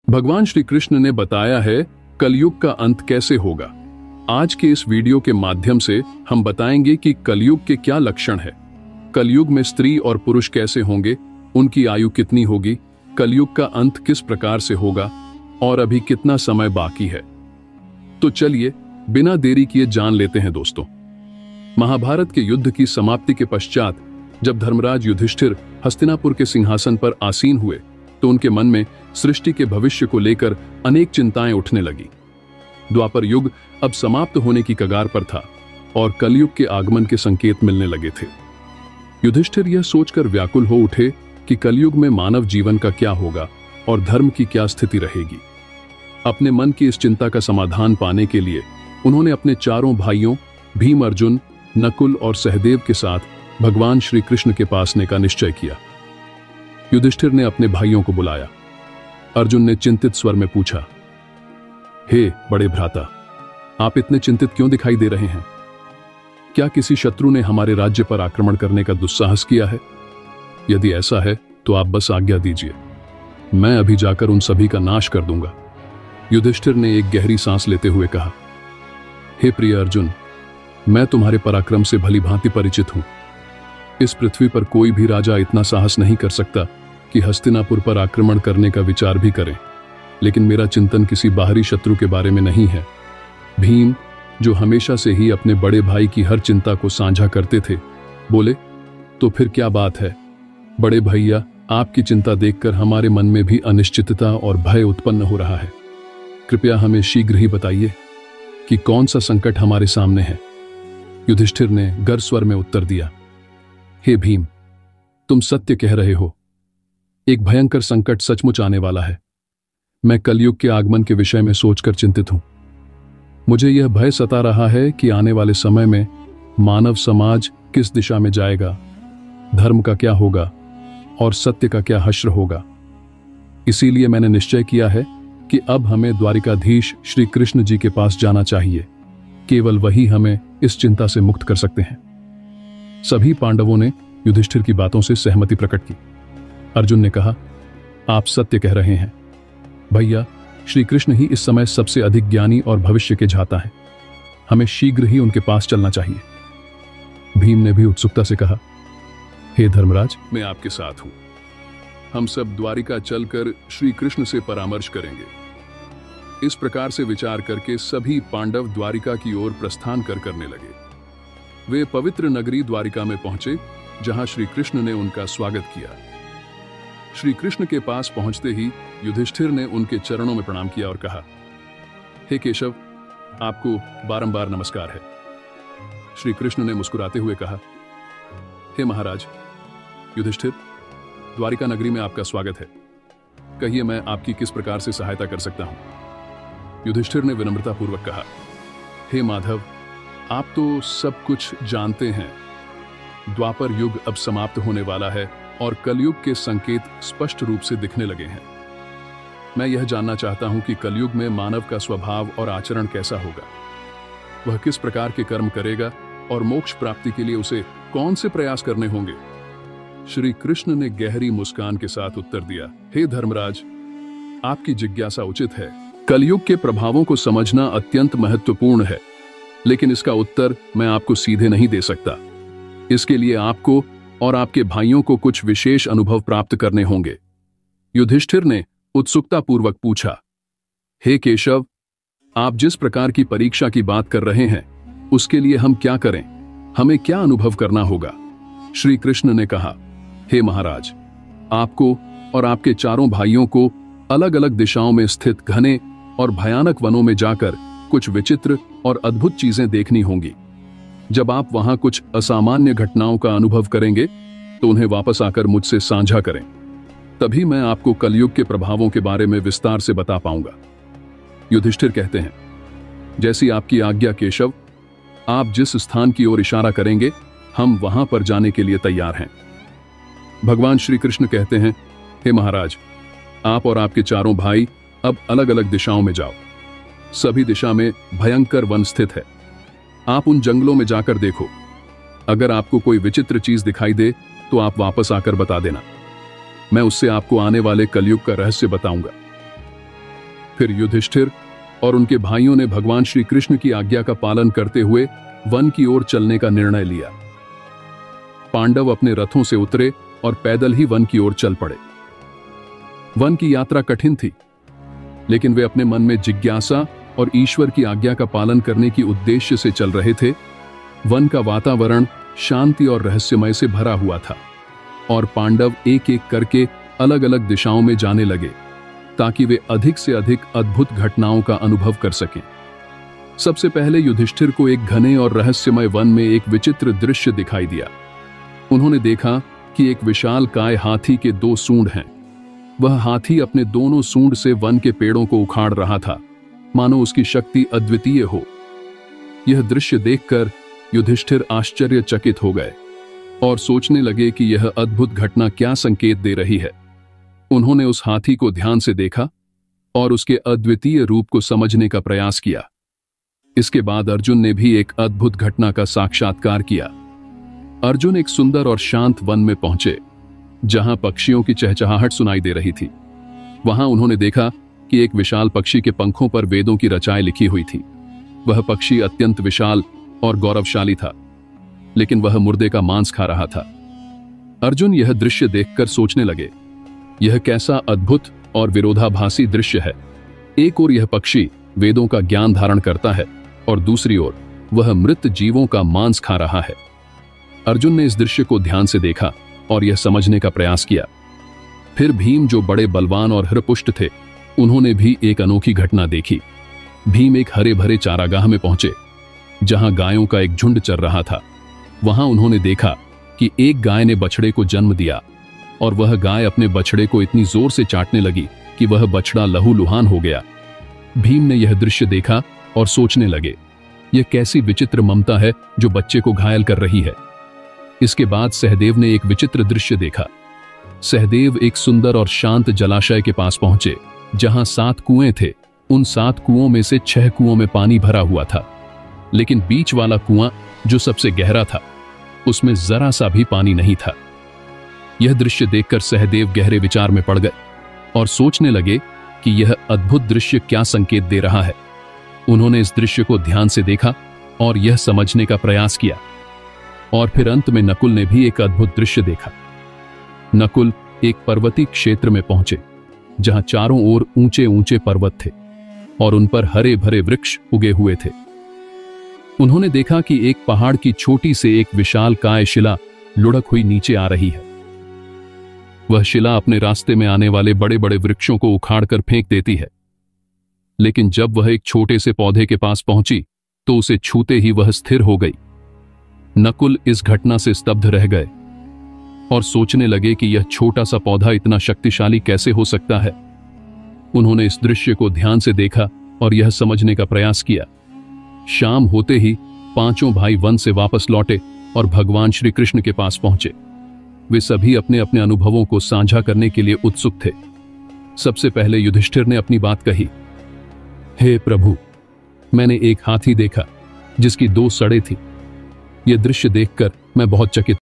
भगवान श्री कृष्ण ने बताया है कलयुग का अंत कैसे होगा। आज के इस वीडियो के माध्यम से हम बताएंगे कि कलयुग के क्या लक्षण है, कलयुग में स्त्री और पुरुष कैसे होंगे, उनकी आयु कितनी होगी, कलयुग का अंत किस प्रकार से होगा और अभी कितना समय बाकी है। तो चलिए बिना देरी किए जान लेते हैं दोस्तों। महाभारत के युद्ध की समाप्ति के पश्चात जब धर्मराज युधिष्ठिर हस्तिनापुर के सिंहासन पर आसीन हुए तो उनके मन में सृष्टि के भविष्य को लेकर अनेक चिंताएं उठने लगी। द्वापर युग अब समाप्त होने की कगार पर था और कलयुग के आगमन के संकेत मिलने लगे थे। युधिष्ठिर यह सोचकर व्याकुल हो उठे कि कलयुग में मानव जीवन का क्या होगा और धर्म की क्या स्थिति रहेगी। अपने मन की इस चिंता का समाधान पाने के लिए उन्होंने अपने चारों भाइयों भीम, अर्जुन, नकुल और सहदेव के साथ भगवान श्री कृष्ण के पास आने का निश्चय किया। युधिष्ठिर ने अपने भाइयों को बुलाया। अर्जुन ने चिंतित स्वर में पूछा, हे बड़े भ्राता, आप इतने चिंतित क्यों दिखाई दे रहे हैं? क्या किसी शत्रु ने हमारे राज्य पर आक्रमण करने का दुस्साहस किया है? यदि ऐसा है तो आप बस आज्ञा दीजिए, मैं अभी जाकर उन सभी का नाश कर दूंगा। युधिष्ठिर ने एक गहरी सांस लेते हुए कहा, हे प्रिय अर्जुन, मैं तुम्हारे पराक्रम से भली भांति परिचित हूं। इस पृथ्वी पर कोई भी राजा इतना साहस नहीं कर सकता कि हस्तिनापुर पर आक्रमण करने का विचार भी करें, लेकिन मेरा चिंतन किसी बाहरी शत्रु के बारे में नहीं है। भीम, जो हमेशा से ही अपने बड़े भाई की हर चिंता को साझा करते थे, बोले, तो फिर क्या बात है बड़े भैया, आपकी चिंता देखकर हमारे मन में भी अनिश्चितता और भय उत्पन्न हो रहा है। कृपया हमें शीघ्र ही बताइए कि कौन सा संकट हमारे सामने है। युधिष्ठिर ने गर्व स्वर में उत्तर दिया, हे भीम, तुम सत्य कह रहे हो। एक भयंकर संकट सचमुच आने वाला है। मैं कलयुग के आगमन के विषय में सोचकर चिंतित हूं। मुझे यह भय सता रहा है कि आने वाले समय में मानव समाज किस दिशा में जाएगा, धर्म का क्या होगा और सत्य का क्या हश्र होगा। इसीलिए मैंने निश्चय किया है कि अब हमें द्वारिकाधीश श्री कृष्ण जी के पास जाना चाहिए। केवल वही हमें इस चिंता से मुक्त कर सकते हैं। सभी पांडवों ने युधिष्ठिर की बातों से सहमति प्रकट की। अर्जुन ने कहा, आप सत्य कह रहे हैं भैया, श्री कृष्ण ही इस समय सबसे अधिक ज्ञानी और भविष्य के झाता है। हमें शीघ्र ही उनके पास चलना चाहिए। भीम ने भी उत्सुकता से कहा, हे धर्मराज, मैं आपके साथ हूं। हम सब द्वारिका चलकर श्री कृष्ण से परामर्श करेंगे। इस प्रकार से विचार करके सभी पांडव द्वारिका की ओर प्रस्थान करने लगे। वे पवित्र नगरी द्वारिका में पहुंचे, जहां श्री कृष्ण ने उनका स्वागत किया। श्री कृष्ण के पास पहुंचते ही युधिष्ठिर ने उनके चरणों में प्रणाम किया और कहा, हे केशव, आपको बारंबार नमस्कार है। श्री कृष्ण ने मुस्कुराते हुए कहा, हे महाराज युधिष्ठिर, द्वारिका नगरी में आपका स्वागत है। कहिए मैं आपकी किस प्रकार से सहायता कर सकता हूं? युधिष्ठिर ने विनम्रतापूर्वक कहा, हे माधव, आप तो सब कुछ जानते हैं। द्वापर युग अब समाप्त होने वाला है और कलयुग के संकेत स्पष्ट रूप से दिखने लगे हैं। मैं यह जानना चाहता हूं कि कलयुग में मानव का स्वभाव और आचरण कैसा होगा, वह किस प्रकार के कर्म करेगा और मोक्ष प्राप्ति के लिए उसे कौन से प्रयास करने होंगे। श्री कृष्ण ने गहरी मुस्कान के साथ उत्तर दिया, हे धर्मराज, आपकी जिज्ञासा उचित है। कलयुग के प्रभावों को समझना अत्यंत महत्वपूर्ण है, लेकिन इसका उत्तर मैं आपको सीधे नहीं दे सकता। इसके लिए आपको और आपके भाइयों को कुछ विशेष अनुभव प्राप्त करने होंगे। युधिष्ठिर ने उत्सुकतापूर्वक पूछा, हे केशव, आप जिस प्रकार की परीक्षा की बात कर रहे हैं, उसके लिए हम क्या करें? हमें क्या अनुभव करना होगा? श्री कृष्ण ने कहा, हे महाराज, आपको और आपके चारों भाइयों को अलग अलग दिशाओं में स्थित घने और भयानक वनों में जाकर कुछ विचित्र और अद्भुत चीजें देखनी होंगी। जब आप वहां कुछ असामान्य घटनाओं का अनुभव करेंगे तो उन्हें वापस आकर मुझसे साझा करें। तभी मैं आपको कलयुग के प्रभावों के बारे में विस्तार से बता पाऊंगा। युधिष्ठिर कहते हैं, जैसी आपकी आज्ञा केशव, आप जिस स्थान की ओर इशारा करेंगे हम वहां पर जाने के लिए तैयार हैं। भगवान श्री कृष्ण कहते हैं, हे महाराज, आप और आपके चारों भाई अब अलग अलग दिशाओं में जाओ। सभी दिशा में भयंकर वन स्थित है। आप उन जंगलों में जाकर देखो। अगर आपको कोई विचित्र चीज दिखाई दे तो आप वापस आकर बता देना। मैं उससे आपको आने वाले कलयुग का रहस्य बताऊंगा। फिर युधिष्ठिर और उनके भाइयों ने भगवान श्री कृष्ण की आज्ञा का पालन करते हुए वन की ओर चलने का निर्णय लिया। पांडव अपने रथों से उतरे और पैदल ही वन की ओर चल पड़े। वन की यात्रा कठिन थी, लेकिन वे अपने मन में जिज्ञासा और ईश्वर की आज्ञा का पालन करने की उद्देश्य से चल रहे थे। वन का वातावरण शांति और रहस्यमय से भरा हुआ था और पांडव एक एक करके अलग अलग दिशाओं में जाने लगे ताकि वे अधिक से अधिक अद्भुत घटनाओं का अनुभव कर सकें। सबसे पहले युधिष्ठिर को एक घने और रहस्यमय वन में एक विचित्र दृश्य दिखाई दिया। उन्होंने देखा कि एक विशालकाय हाथी के 2 सूंड हैं। वह हाथी अपने दोनों सूंड से वन के पेड़ों को उखाड़ रहा था, मानो उसकी शक्ति अद्वितीय हो। यह दृश्य देखकर युधिष्ठिर आश्चर्यचकित हो गए और सोचने लगे कि यह अद्भुत घटना क्या संकेत दे रही है। उन्होंने उस हाथी को ध्यान से देखा और उसके अद्वितीय रूप को समझने का प्रयास किया। इसके बाद अर्जुन ने भी एक अद्भुत घटना का साक्षात्कार किया। अर्जुन एक सुंदर और शांत वन में पहुंचे, जहां पक्षियों की चहचहाहट सुनाई दे रही थी। वहां उन्होंने देखा कि एक विशाल पक्षी के पंखों पर वेदों की रचाएं लिखी हुई थी। वह पक्षी अत्यंत विशाल और गौरवशाली था, लेकिन वह मुर्दे का मांस खा रहा था। अर्जुन यह दृश्य देखकर सोचने लगे, यह कैसा अद्भुत और विरोधाभासी दृश्य है। एक ओर यह पक्षी वेदों का ज्ञान धारण करता है और दूसरी ओर वह मृत जीवों का मांस खा रहा है। अर्जुन ने इस दृश्य को ध्यान से देखा और यह समझने का प्रयास किया। फिर भीम, जो बड़े बलवान और हृष्ट थे, उन्होंने भी एक अनोखी घटना देखी। भीम एक हरे भरे चारागाह में पहुंचे, जहां गायों का एक झुंड चर रहा था। वहां उन्होंने देखा कि एक गाय ने बछड़े को जन्म दिया और वह गाय अपने बछड़े को इतनी जोर से चाटने लगी कि वह बछड़ा लहूलुहान हो गया। भीम ने यह दृश्य देखा और सोचने लगे, यह कैसी विचित्र ममता है जो बच्चे को घायल कर रही है। इसके बाद सहदेव ने एक विचित्र दृश्य देखा। सहदेव एक सुंदर और शांत जलाशय के पास पहुंचे, जहां 7 कुएं थे। उन 7 कुओं में से 6 कुओं में पानी भरा हुआ था, लेकिन बीच वाला कुआं, जो सबसे गहरा था, उसमें जरा सा भी पानी नहीं था। यह दृश्य देखकर सहदेव गहरे विचार में पड़ गए और सोचने लगे कि यह अद्भुत दृश्य क्या संकेत दे रहा है। उन्होंने इस दृश्य को ध्यान से देखा और यह समझने का प्रयास किया। और फिर अंत में नकुल ने भी एक अद्भुत दृश्य देखा। नकुल एक पर्वतीय क्षेत्र में पहुंचे, जहां चारों ओर ऊंचे ऊंचे पर्वत थे और उन पर हरे भरे वृक्ष उगे हुए थे। उन्होंने देखा कि एक पहाड़ की छोटी से एक विशालकाय शिला लुढ़क हुई नीचे आ रही है। वह शिला अपने रास्ते में आने वाले बड़े बड़े वृक्षों को उखाड़कर फेंक देती है, लेकिन जब वह एक छोटे से पौधे के पास पहुंची तो उसे छूते ही वह स्थिर हो गई। नकुल इस घटना से स्तब्ध रह गए और सोचने लगे कि यह छोटा सा पौधा इतना शक्तिशाली कैसे हो सकता है। उन्होंने इस दृश्य को ध्यान से देखा और यह समझने का प्रयास किया। शाम होते ही 5 भाई वन से वापस लौटे और भगवान श्री कृष्ण के पास पहुंचे। वे सभी अपने अपने अनुभवों को साझा करने के लिए उत्सुक थे। सबसे पहले युधिष्ठिर ने अपनी बात कही। हे प्रभु, मैंने एक हाथी देखा जिसकी 2 सड़ें थी। यह दृश्य देखकर मैं बहुत चकित